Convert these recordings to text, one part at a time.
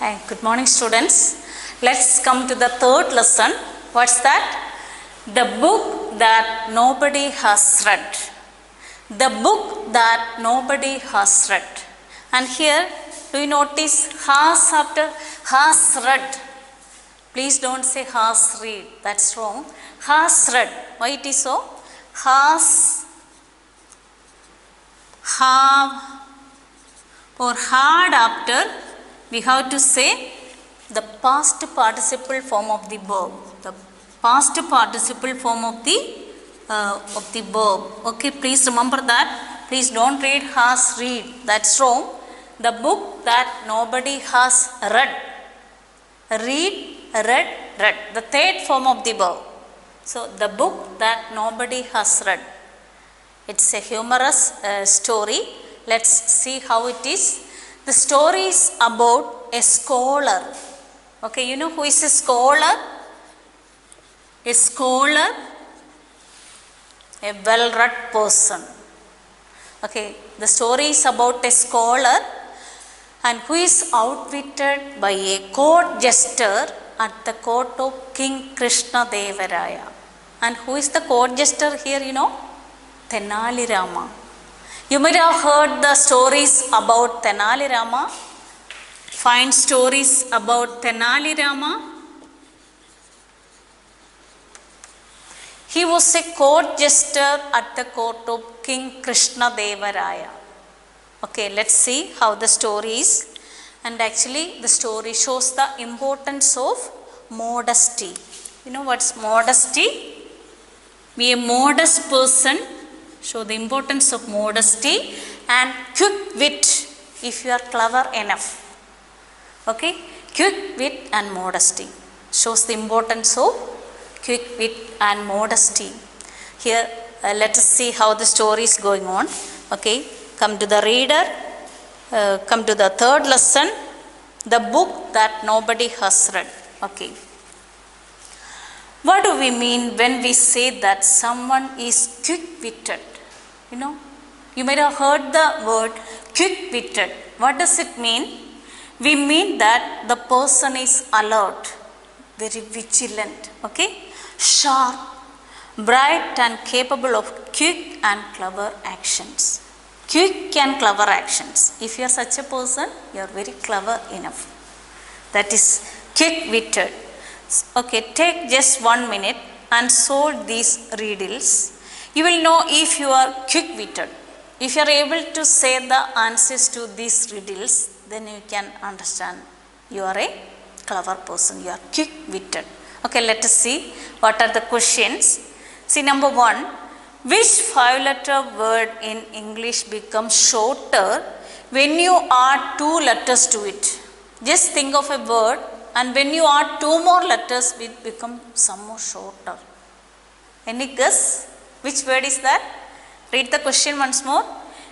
Hi, good morning students. Let's come to the third lesson. What's that? The book that nobody has read. The book that nobody has read. And here, do you notice has after has read? Please don't say has read. That's wrong. Has read. Why it is so? Has, have, or had after, we have to say the past participle form of the verb. The past participle form of the verb. Okay, please remember that. Please don't read has read. That's wrong. The book that nobody has read. Read, read, read. The third form of the verb. So the book that nobody has read. It's a humorous story. Let's see how it is. The story is about a scholar. Okay, you know who is a scholar? A scholar, a well-read person. Okay, the story is about a scholar and who is outwitted by a court jester at the court of King Krishna Devaraya. And who is the court jester here, you know? Tenali Rama. You might have heard the stories about Tenali Rama. Find stories about Tenali Rama. He was a court jester at the court of King Krishna Devaraya. Okay, let's see how the story is. And actually, the story shows the importance of modesty. You know what's modesty? Be a modest person. Show the importance of modesty and quick wit if you are clever enough. Okay, quick wit and modesty shows the importance of quick wit and modesty. Here, let us see how the story is going on. Okay, come to the reader. Come to the third lesson. The book that nobody has read. Okay. What do we mean when we say that someone is quick-witted? You know, you might have heard the word quick-witted. What does it mean? We mean that the person is alert, very vigilant, okay, sharp, bright and capable of quick and clever actions. Quick and clever actions. If you are such a person, you are very clever enough. That is quick-witted. Okay, take just 1 minute and solve these riddles. You will know if you are quick-witted. If you are able to say the answers to these riddles, then you can understand you are a clever person. You are quick-witted. Okay, let us see what are the questions. See, number 1, which 5-letter word in English becomes shorter when you add 2 letters to it? Just think of a word. And when you add 2 more letters, it becomes some more shorter. Any guess? Which word is that? Read the question once more.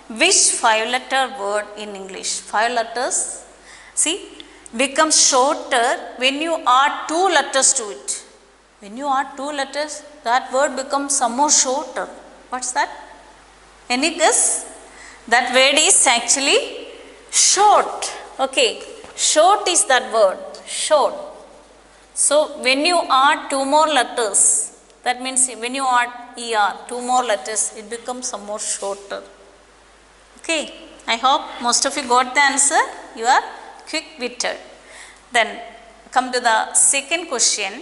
Which 5-letter word in English? 5 letters. See, becomes shorter when you add 2 letters to it. When you add 2 letters, that word becomes some more shorter. What's that? Any guess? That word is actually short. Okay, short is that word. Short. So when you add 2 more letters, that means when you add ER, 2 more letters, it becomes some more shorter. Okay, I hope most of you got the answer. You are quick-witted. Then come to the second question.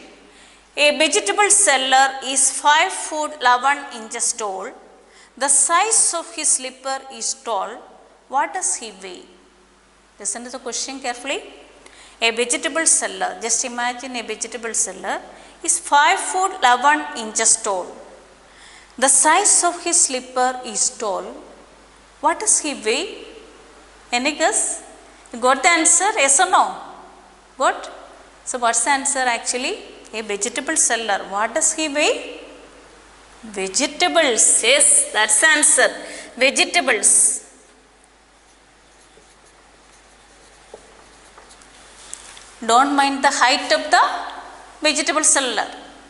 A vegetable seller is 5 foot 11 inches tall. The size of his slipper is tall. What does he weigh? Listen to the question carefully. A vegetable seller, just imagine a vegetable seller is 5 foot 11 inches tall. The size of his slipper is tall. What does he weigh? Any guess? You got the answer? Yes or no? Got? So what's the answer actually? A vegetable seller. What does he weigh? Vegetables. Yes, that's the answer. Vegetables. Don't mind the height of the vegetable seller.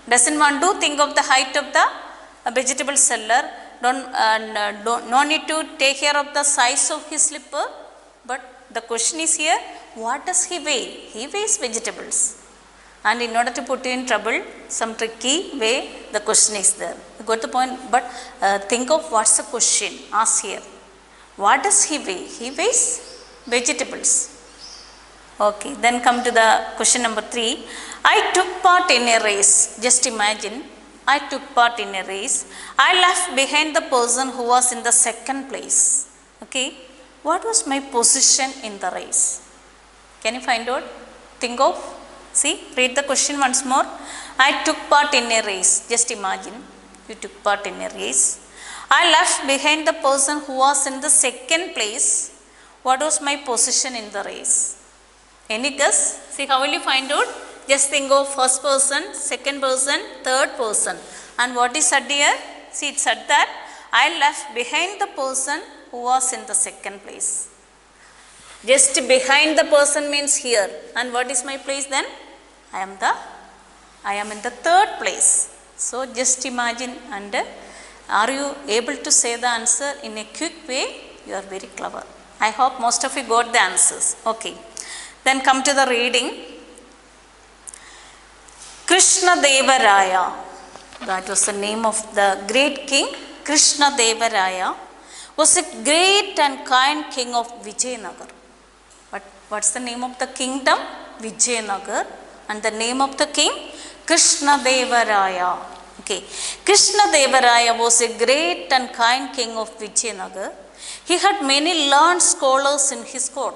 Doesn't want to think of the height of the vegetable seller. No need to take care of the size of his slipper. But the question is here, what does he weigh? He weighs vegetables. And in order to put you in trouble, some tricky way, the question is there. You got the point? But think of what's the question asked here. What does he weigh? He weighs vegetables. Okay, then come to the question number 3. I took part in a race. Just imagine, I took part in a race. I left behind the person who was in the second place. Okay, what was my position in the race? Can you find out? Think of, see, read the question once more. I took part in a race. Just imagine, you took part in a race. I left behind the person who was in the second place. What was my position in the race? Any guess? See, how will you find out? Just think of first person, second person, third person. And what is said here? See, it said that I left behind the person who was in the second place. Just behind the person means here. And what is my place then? I am in the third place. So just imagine, and are you able to say the answer in a quick way? You are very clever. I hope most of you got the answers. Okay. Then come to the reading. Krishna Deva Raya. That was the name of the great king. Krishna Deva Raya was a great and kind king of Vijayanagar. What's the name of the kingdom? Vijayanagar. And the name of the king? Krishna Deva Raya. Okay. Krishna Deva Raya was a great and kind king of Vijayanagar. He had many learned scholars in his court.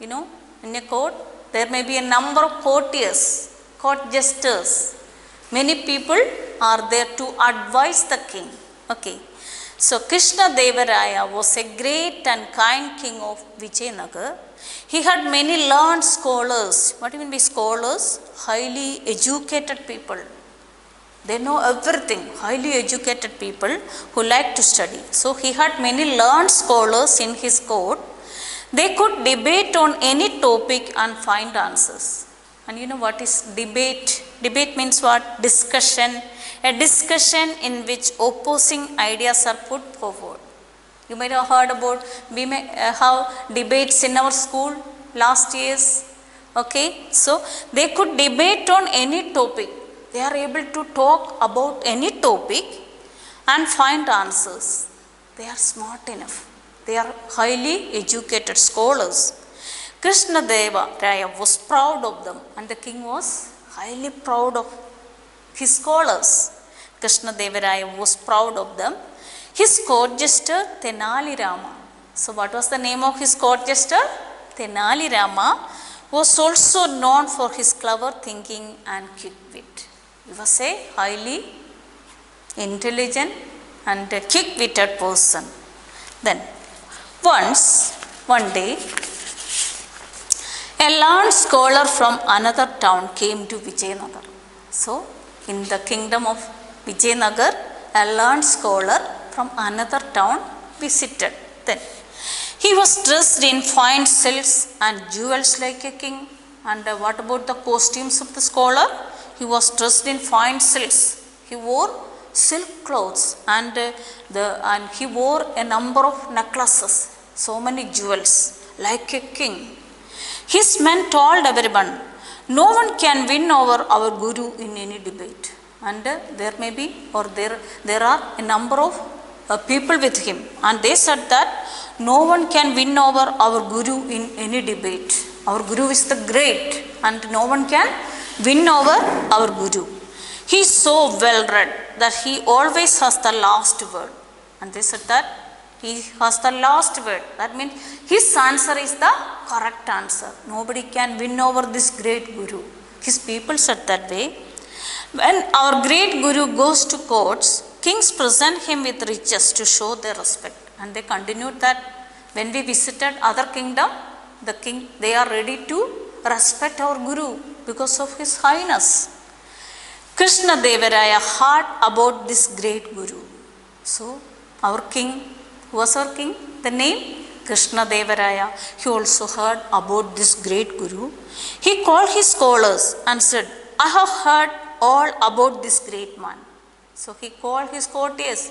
You know, in a court, there may be a number of courtiers, court jesters. Many people are there to advise the king. Okay. So, Krishna Deva Raya was a great and kind king of Vijayanagar. He had many learned scholars. What do you mean by scholars? Highly educated people. They know everything. Highly educated people who like to study. So, he had many learned scholars in his court. They could debate on any topic and find answers. And you know what is debate? Debate means what? Discussion. A discussion in which opposing ideas are put forward. You might have heard about, we may have debates in our school last years. Okay, so they could debate on any topic. They are able to talk about any topic and find answers. They are smart enough. They are highly educated scholars. Krishna Deva Raya was proud of them, and the king was highly proud of his scholars. Krishna Deva Raya was proud of them. His court jester Tenali Rama. So what was the name of his court jester? Tenali Rama was also known for his clever thinking and quick wit. He was a highly intelligent and quick-witted person. Then one day, a learned scholar from another town came to Vijayanagar. So, in the kingdom of Vijayanagar, a learned scholar from another town visited. Then, he was dressed in fine silks and jewels like a king. And what about the costumes of the scholar? He was dressed in fine silks. He wore silk clothes and he wore a number of necklaces, so many jewels, like a king. His men told everyone, no one can win over our guru in any debate. And there may be, or there are a number of people with him. And they said that no one can win over our guru in any debate. Our guru is the great and no one can win over our guru. He is so well read that he always has the last word. And they said that he has the last word. That means his answer is the correct answer. Nobody can win over this great guru. His people said that way. When our great guru goes to courts, kings present him with riches to show their respect. And they continued that when we visited other kingdom, they are ready to respect our guru because of his highness. Krishna Deva Raya heard about this great guru. So, our king, who was our king? The name? Krishna Deva Raya. He also heard about this great guru. He called his scholars and said, I have heard all about this great man. So, he called his courtiers,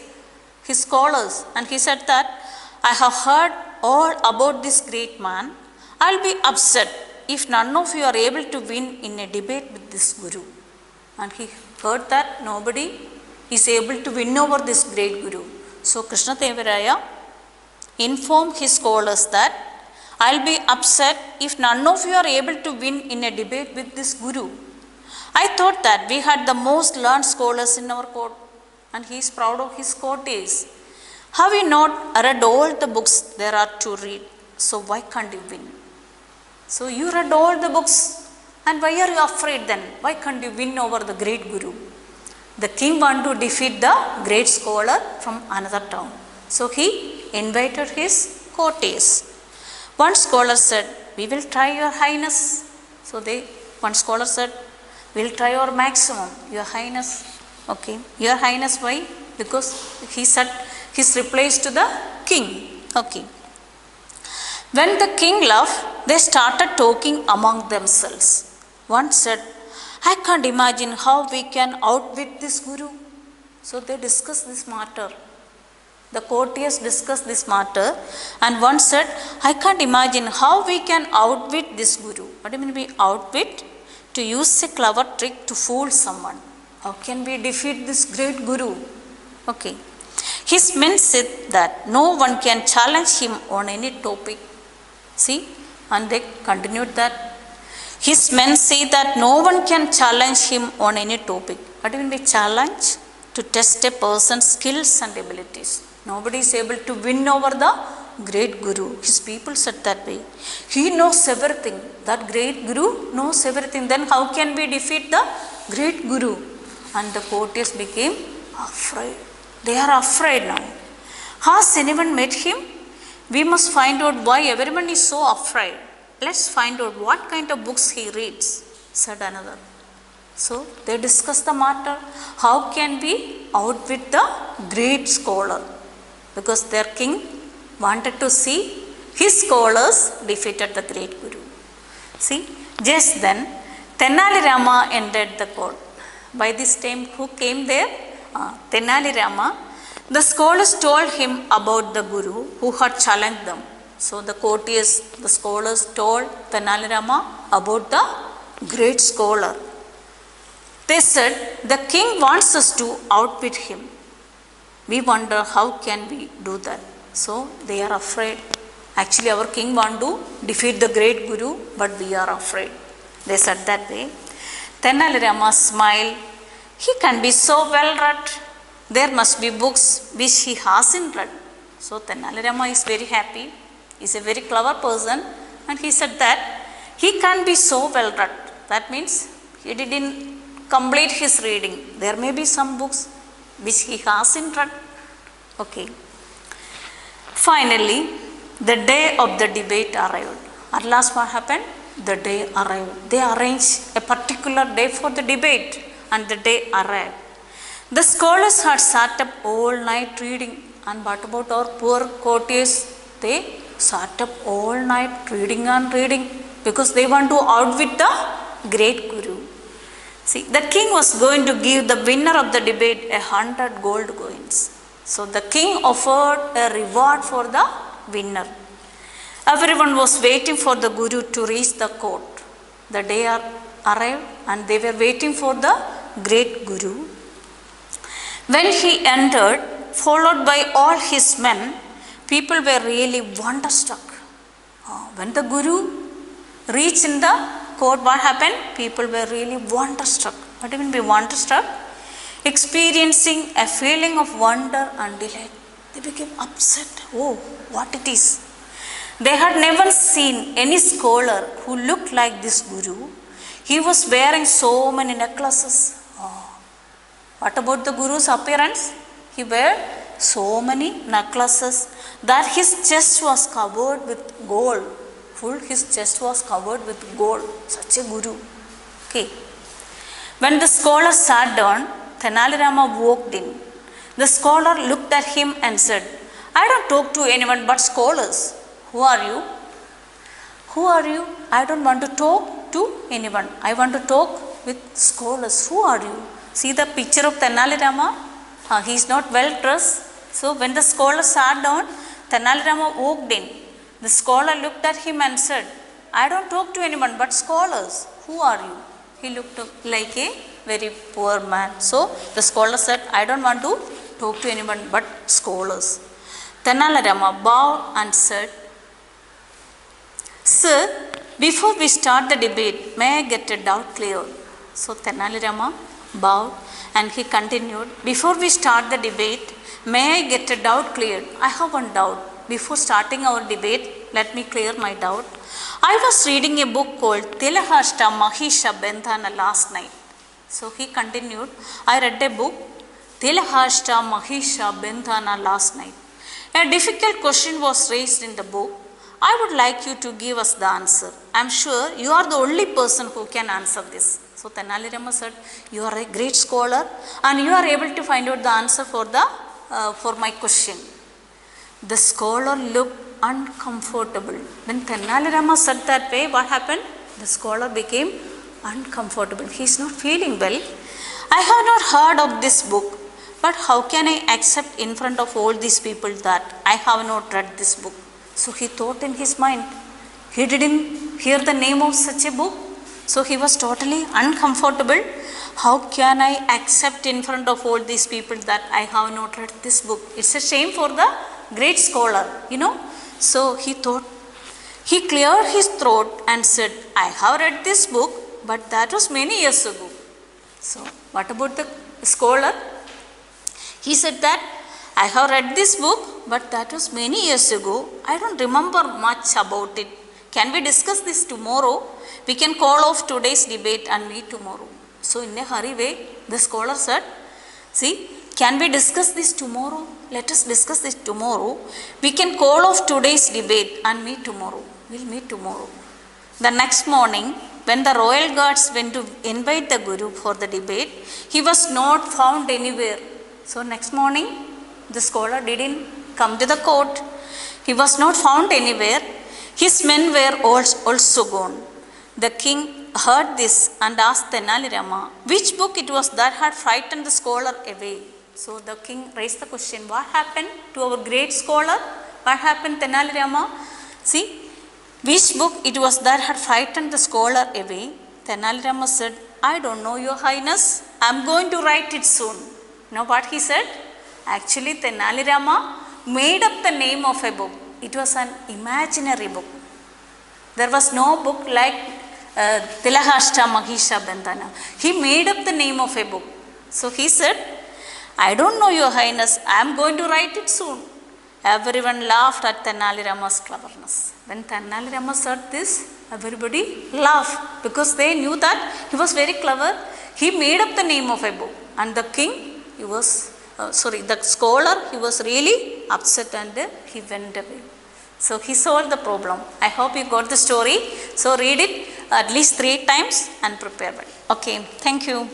his scholars, and he said that, I have heard all about this great man. I will be upset if none of you are able to win in a debate with this Guru. And he heard that nobody is able to win over this great Guru. So Krishna Deva Raya informed his scholars that I'll be upset if none of you are able to win in a debate with this Guru. I thought that we had the most learned scholars in our court, and he is proud of his courtiers. Have you not read all the books there are to read? So why can't you win? So you read all the books, and why are you afraid then? Why can't you win over the great Guru? The king wanted to defeat the great scholar from another town. So he invited his courtiers. One scholar said, we will try, your highness. So one scholar said, we'll try our maximum, your highness. Okay, your highness, why? Because he said his replies to the king. Okay. When the king left, they started talking among themselves. One said, I can't imagine how we can outwit this Guru. So they discussed this matter. The courtiers discussed this matter, and one said, I can't imagine how we can outwit this Guru. What do you mean by outwit? To use a clever trick to fool someone. How can we defeat this great Guru? Okay. His men said that no one can challenge him on any topic. See, and they continued that. His men say that no one can challenge him on any topic. What do you mean by challenge? To test a person's skills and abilities. Nobody is able to win over the great Guru. His people said that way. He knows everything. That great Guru knows everything. Then how can we defeat the great Guru? And the courtiers became afraid. They are afraid now. Has anyone met him? We must find out why everyone is so afraid. Let's find out what kind of books he reads, said another. So they discussed the matter. How can we outwit the great scholar? Because their king wanted to see his scholars defeated the great Guru. See, just then Tenali Rama entered the court. By this time, who came there? Tenali Rama. The scholars told him about the Guru who had challenged them. So the courtiers, the scholars told Tenali Rama about the great scholar. They said, the king wants us to outwit him. We wonder how can we do that. So they are afraid. Actually our king wants to defeat the great Guru, but we are afraid. They said that way. Tenali Rama smiled. He can be so well read. There must be books which he hasn't read. So Tenali Rama is very happy. He is a very clever person, and he said that he can be so well read. That means he didn't complete his reading. There may be some books which he hasn't read. Okay. Finally, the day of the debate arrived. At last what happened? The day arrived. They arranged a particular day for the debate, and the day arrived. The scholars had sat up all night reading. And what about our poor courtiers? They sat up all night reading and reading because they want to outwit the great Guru. See, the king was going to give the winner of the debate 100 gold coins. So the king offered a reward for the winner. Everyone was waiting for the Guru to reach the court. The day arrived, and they were waiting for the great Guru. When he entered, followed by all his men, people were really wonderstruck. When the Guru reached in the court, what happened? People were really wonderstruck. What do you mean by wonderstruck? Experiencing a feeling of wonder and delight. They became upset. Oh, what it is. They had never seen any scholar who looked like this Guru. He was wearing so many necklaces. What about the Guru's appearance? He wore so many necklaces that his chest was covered with gold. His chest was covered with gold. Such a Guru. Okay. When the scholar sat down, Tenali Rama walked in. The scholar looked at him and said, I don't talk to anyone but scholars. Who are you? Who are you? I don't want to talk to anyone. I want to talk with scholars. Who are you? See the picture of Tenali Rama? He is not well dressed. So when the scholar sat down, Tenali Rama walked in. The scholar looked at him and said, I don't talk to anyone but scholars. Who are you? He looked like a very poor man. So the scholar said, I don't want to talk to anyone but scholars. Tenali Rama bowed and said, Sir, before we start the debate, may I get a doubt cleared? So Tenali Rama bowed and he continued, before we start the debate, may I get a doubt cleared? I have one doubt. Before starting our debate, let me clear my doubt. I was reading a book called Tilahashta Mahisha Bendhana last night. So he continued, I read a book, Tilahashta Mahisha Bendhana last night. A difficult question was raised in the book. I would like you to give us the answer. I am sure you are the only person who can answer this. So Tenali Rama said, you are a great scholar and you are able to find out the answer for my question. The scholar looked uncomfortable. When Tenali Rama said that way, what happened? The scholar became uncomfortable. He is not feeling well. I have not heard of this book, but how can I accept in front of all these people that I have not read this book? So he thought in his mind, he didn't hear the name of such a book. So he was totally uncomfortable. How can I accept in front of all these people that I have not read this book? It's a shame for the great scholar, you know. So he thought, he cleared his throat and said, I have read this book, but that was many years ago. So what about the scholar? He said that, I have read this book, but that was many years ago. I don't remember much about it. Can we discuss this tomorrow? We can call off today's debate and meet tomorrow. So in a hurry way, the scholar said, see, can we discuss this tomorrow? Let us discuss this tomorrow. We can call off today's debate and meet tomorrow. We'll meet tomorrow. The next morning, when the royal guards went to invite the Guru for the debate, he was not found anywhere. So next morning, the scholar didn't come to the court. He was not found anywhere. His men were also gone. The king heard this and asked Tenali Rama which book it was that had frightened the scholar away. So the king raised the question, what happened to our great scholar? What happened, Tenali Rama? See, which book it was that had frightened the scholar away? Tenali Rama said, I don't know, Your Highness. I am going to write it soon. You know what he said? Actually, Tenali Rama made up the name of a book. It was an imaginary book. There was no book like Tilahashta Mahisha Bendhana. He made up the name of a book. So he said, I don't know, Your Highness. I am going to write it soon. Everyone laughed at Tenali Rama's cleverness. When Tenali Rama said this, everybody laughed because they knew that he was very clever. He made up the name of a book. And the king, the scholar, he was really upset and he went away. So he solved the problem. I hope you got the story. So read it at least 3 times and prepare well. Okay, thank you.